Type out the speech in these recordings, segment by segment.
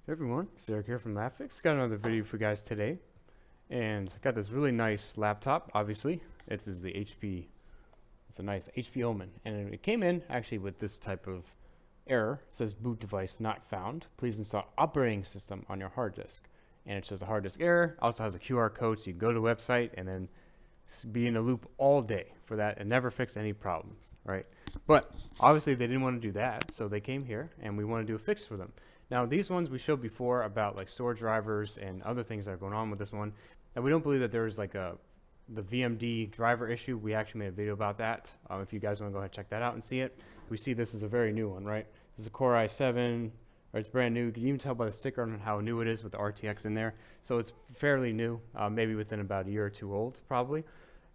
Hey everyone, it's Eric here from LabFix. Got another video for you guys today, and got this really nice laptop. Obviously, this is the HP. It's a nice HP OMEN, and it came in actually with this type of error. It says boot device not found. Please install operating system on your hard disk. And it shows a hard disk error. Also has a QR code, so you can go to the website and then be in a loop all day for that and never fix any problems, right? But obviously they didn't want to do that, so they came here and we want to do a fix for them. Now these ones we showed before about like storage drivers and other things that are going on with this one, and we don't believe that there's like the VMD driver issue. We actually made a video about that. If you guys want to go ahead and check that out and see it. We see this is a very new one, right? This is a Core i7, or it's brand new. You can even tell by the sticker on how new it is with the RTX in there. So it's fairly new, maybe within about a year or two old probably.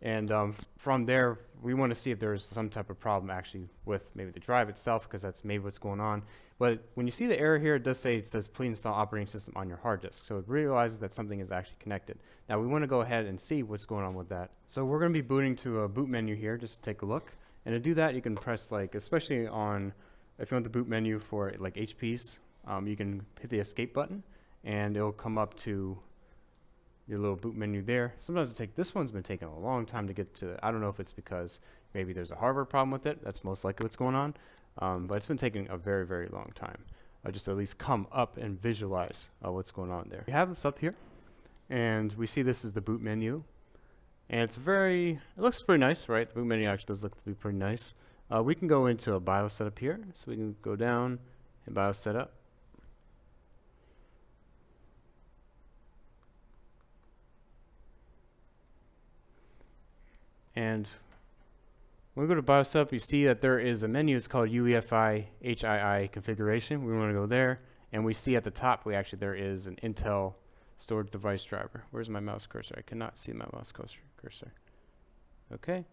And from there, we want to see if there's some type of problem actually with maybe the drive itself, because that's maybe what's going on. But when you see the error here, it says please install operating system on your hard disk. So it realizes that something is actually connected. Now we want to go ahead and see what's going on with that. So we're going to be booting to a boot menu here just to take a look. And to do that, you can press like, especially on, if you want the boot menu for like HPs, you can hit the escape button and it'll come up to your little boot menu there. Sometimes this one's been taking a long time to get to. I don't know if it's because maybe there's a hardware problem with it. That's most likely what's going on. But it's been taking a very, very long time. Just at least come up and visualize what's going on there. We have this up here, and we see this is the boot menu. And it looks pretty nice, right? The boot menu actually does look to be pretty nice. We can go into a BIOS setup here. So we can go down and BIOS setup. And when we go to BIOS setup, you see that there is a menu. It's called UEFI HII configuration. We want to go there, and we see at the top there is an Intel storage device driver. Where's my mouse cursor? I cannot see my mouse cursor. Okay,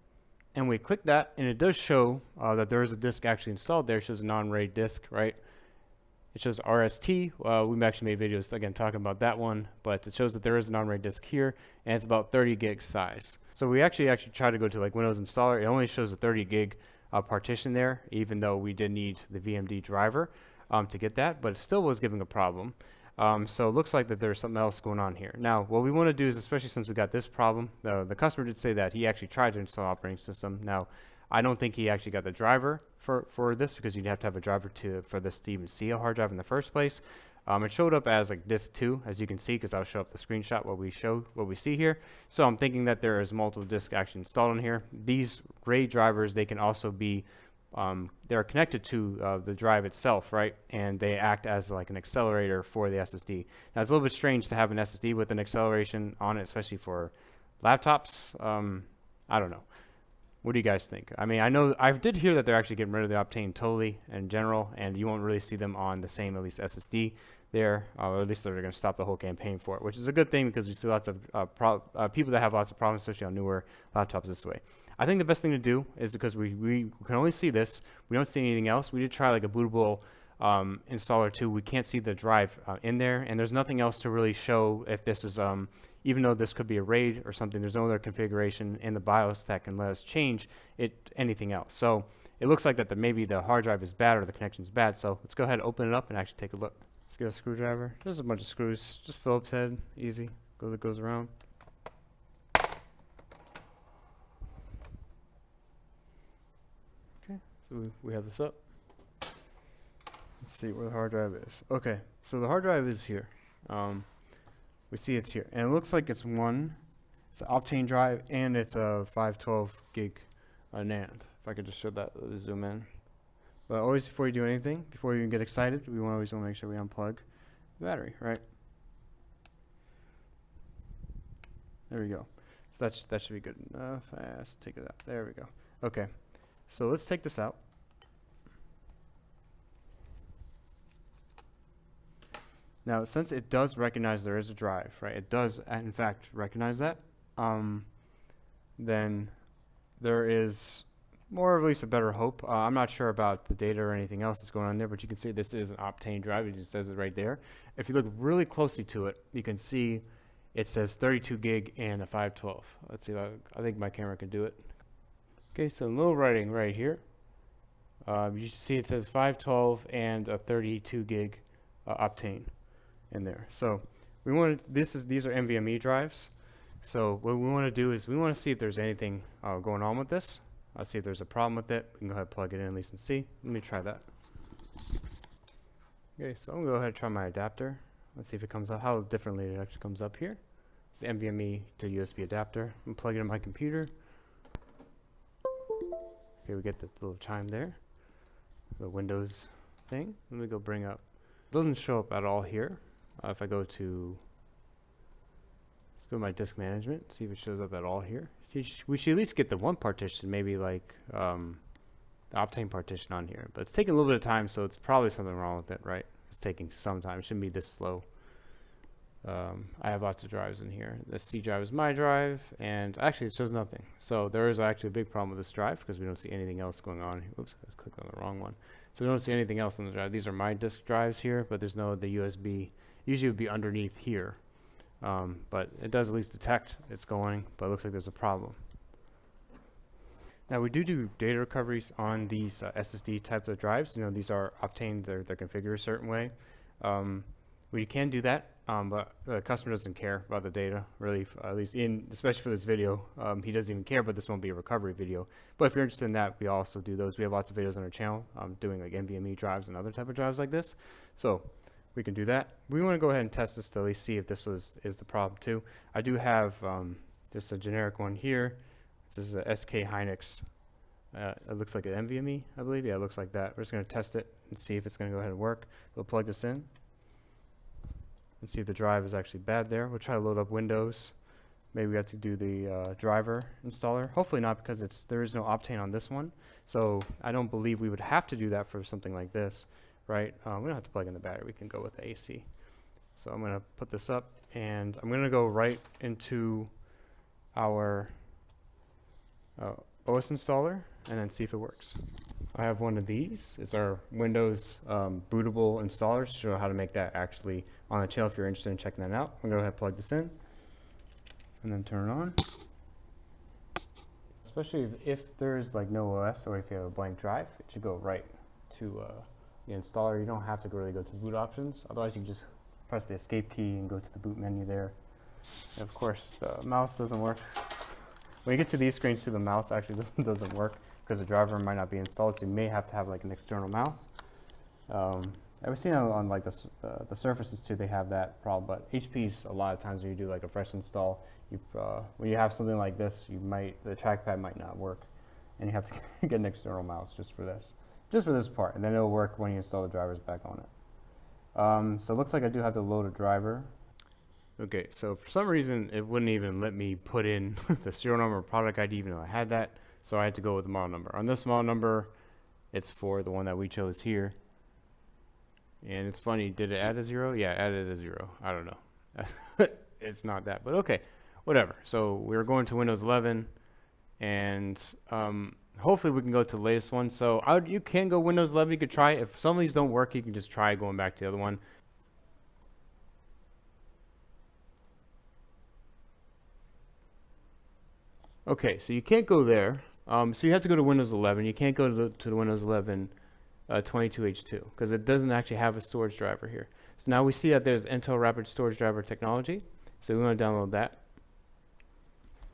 and we click that, and it does show that there is a disk actually installed there. It shows a non-RAID disk, right? It shows RST. We've actually made videos again talking about that one, but it shows that there is a non-RAID disk here, and it's about 30 gig size. So we actually tried to go to like Windows installer. It only shows a 30 gig partition there, even though we did need the VMD driver to get that, but it still was giving a problem. So it looks like that there's something else going on here. Now, what we want to do is, especially since we got this problem, the customer did say that he actually tried to install operating system. Now, I don't think he actually got the driver for this, because you'd have to have a driver for this to even see a hard drive in the first place. It showed up as like disk 2, as you can see, because I'll show up the screenshot what we see here. So I'm thinking that there is multiple disks actually installed on here. These RAID drivers, they can also be they're connected to the drive itself, right? And they act as like an accelerator for the SSD. Now it's a little bit strange to have an SSD with an acceleration on it, especially for laptops. I don't know. What do you guys think? I mean, I know I did hear that they're actually getting rid of the Optane totally in general, and you won't really see them on the same, at least SSD there, or at least they're going to stop the whole campaign for it, which is a good thing, because we see lots of people that have lots of problems, especially on newer laptops this way. I think the best thing to do is, because we can only see this, we don't see anything else. We did try like a bootable installer too. We can't see the drive in there, and there's nothing else to really show if this is even though this could be a RAID or something, there's no other configuration in the BIOS that can let us change anything else. So it looks like that maybe the hard drive is bad or the connection is bad. So let's go ahead and open it up and actually take a look. Let's get a screwdriver. There's a bunch of screws, just Phillips head, easy, goes around. Okay, so we have this up. Let's see where the hard drive is. Okay, so the hard drive is here. We see it's here, and it looks like it's an Optane drive, and it's a 512 gig NAND. If I could just show that, zoom in. But always, before you do anything, before you even get excited, we always want to make sure we unplug the battery, right? There we go. So that should be good enough. Let's take it out. There we go. Okay, so let's take this out. Now, since it does recognize there is a drive, right? It does, in fact, recognize that. Then there is more, or at least a better hope. I'm not sure about the data or anything else that's going on there, but you can see this is an Optane drive. It just says it right there. If you look really closely to it, you can see it says 32 gig and a 512. Let's see if I think my camera can do it. Okay, so a little writing right here. You see it says 512 and a 32 gig Optane. in there. So we want these are NVMe drives. So what we want to do is we want to see if there's anything going on with this. I'll see if there's a problem with it. We can go ahead and plug it in at least and see. Let me try that. Okay, so I'm gonna go ahead and try my adapter. Let's see if it comes up, how differently it actually comes up here. It's the NVMe to USB adapter. I'm plugging it in my computer. Okay, we get the little chime there, the Windows thing. Let me go bring up. It doesn't show up at all here. If I go to, let's go to my disk management, see if it shows up at all here. We should at least get the one partition, maybe like the Optane partition on here. But it's taking a little bit of time, so it's probably something wrong with it, right? It's taking some time. It shouldn't be this slow. I have lots of drives in here. The C drive is my drive, and actually it shows nothing. So there is actually a big problem with this drive because we don't see anything else going on. Oops, I clicked on the wrong one. So we don't see anything else on the drive. These are my disk drives here, but there's no the USB. Usually it would be underneath here, but it does at least detect it's going, but it looks like there's a problem. Now we do data recoveries on these SSD types of drives. You know, these are Optane, they're configured a certain way. We can do that, but the customer doesn't care about the data, really, at least especially for this video. He doesn't even care, but this won't be a recovery video. But if you're interested in that, we also do those. We have lots of videos on our channel doing like NVMe drives and other type of drives like this. So we can do that. We want to go ahead and test this to at least see if this is the problem too. I do have just a generic one here. This is a SK Hynix. It looks like an NVMe, I believe. Yeah, it looks like that. We're just going to test it and see if it's going to go ahead and work. We'll plug this in and see if the drive is actually bad there. We'll try to load up Windows. Maybe we have to do the driver installer. Hopefully not, because there is no Optane on this one. So I don't believe we would have to do that for something like this, right? We don't have to plug in the battery. We can go with the AC. So I'm going to put this up, and I'm going to go right into our OS installer and then see if it works. I have one of these. It's our Windows bootable installer to show how to make that actually on the channel if you're interested in checking that out. I'm going to go ahead and plug this in and then turn it on. Especially if there's like no OS or if you have a blank drive, it should go right to the installer. You don't have to really go to the boot options. Otherwise, you can just press the escape key and go to the boot menu there. And of course, the mouse doesn't work. When you get to these screens too, the mouse actually doesn't work because the driver might not be installed, so you may have to have like an external mouse. I've seen on like the Surfaces too, they have that problem, but HP's a lot of times when you do like a fresh install, when you have something like this, the trackpad might not work, and you have to get an external mouse just for this part, and then it'll work when you install the drivers back on it. So it looks like I do have to load a driver. Okay, so for some reason it wouldn't even let me put in the serial number or product ID even though I had that, so I had to go with the model number. On this model number, it's for the one that we chose here. And it's funny, did it add a 0? Yeah, it added a 0. I don't know. It's not that, but okay, whatever. So we're going to Windows 11, and hopefully we can go to the latest one. So you can go Windows 11, you could try it. If some of these don't work, you can just try going back to the other one. Okay, so you can't go there. So you have to go to Windows 11. You can't go to the Windows 11 22H2 because it doesn't actually have a storage driver here. So now we see that there's Intel Rapid Storage Driver technology. So we want to download that.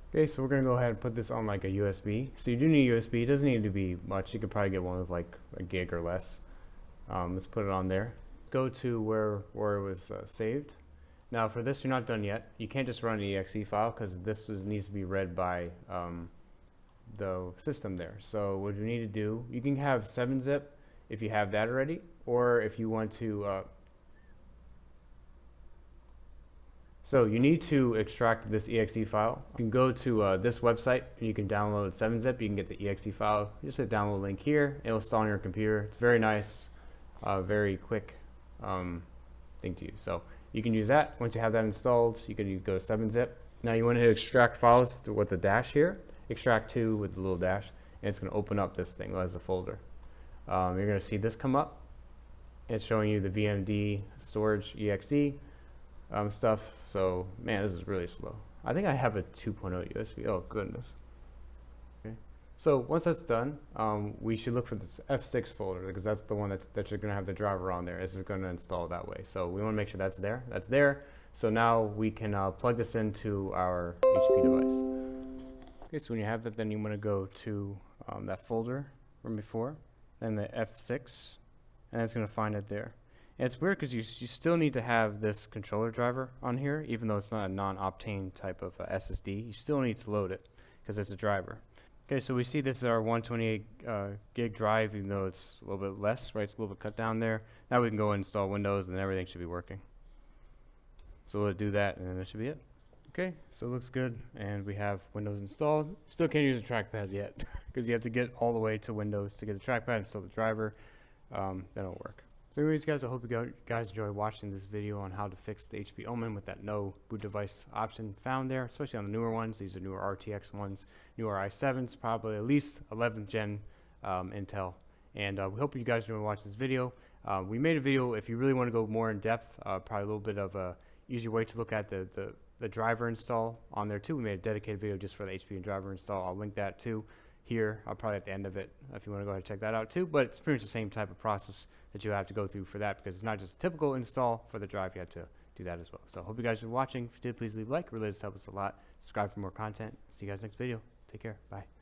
Okay, so we're going to go ahead and put this on like a USB. So you do need a USB. It doesn't need to be much. You could probably get one with like a gig or less. Let's put it on there. Go to where it was saved. Now for this, you're not done yet. You can't just run an exe file because this needs to be read by the system there. So what you need to do, you can have 7-zip if you have that already, or if you want to, so you need to extract this exe file. You can go to this website and you can download 7-zip. You can get the exe file. Just hit download link here. It'll install on your computer. It's very nice, very quick thing to use. So you can use that. Once you have that installed, you can go to 7-zip. Now you want to hit extract files with the dash here. Extract to with the little dash, and it's going to open up this thing as a folder. You're going to see this come up. It's showing you the VMD storage exe stuff. So man, this is really slow. I think I have a 2.0 USB. Oh goodness. Okay. So once that's done, we should look for this F6 folder because that's the one that you're going to have the driver on there. This is going to install that way. So we want to make sure that's there. That's there. So now we can plug this into our HP device. Okay, so when you have that, then you want to go to that folder from before, then the F6, and it's going to find it there. And it's weird because you still need to have this controller driver on here, even though it's not a non-Optane type of SSD. You still need to load it because it's a driver. Okay, so we see this is our 128 gig drive, even though it's a little bit less, right? It's a little bit cut down there. Now we can go and install Windows, and everything should be working. So we'll do that, and then that should be it. Okay, so it looks good, and we have Windows installed. Still can't use a trackpad yet, because you have to get all the way to Windows to get the trackpad, install the driver. Then it'll work. So anyways, guys, I hope you guys enjoy watching this video on how to fix the HP OMEN with that no boot device option found there, especially on the newer ones. These are newer RTX ones, newer i7s, probably at least 11th gen Intel. And we hope you guys enjoy watching this video. We made a video, if you really want to go more in depth, probably a little bit of a easier way to look at the driver install on there too. We made a dedicated video just for the HP and driver install. I'll link that too here. I'll probably at the end of it if you want to go ahead and check that out too. But it's pretty much the same type of process that you have to go through for that, because it's not just a typical install for the drive. You have to do that as well. So I hope you guys are watching. If you did, please leave a like. It really does help us a lot. Subscribe for more content. See you guys next video. Take care. Bye.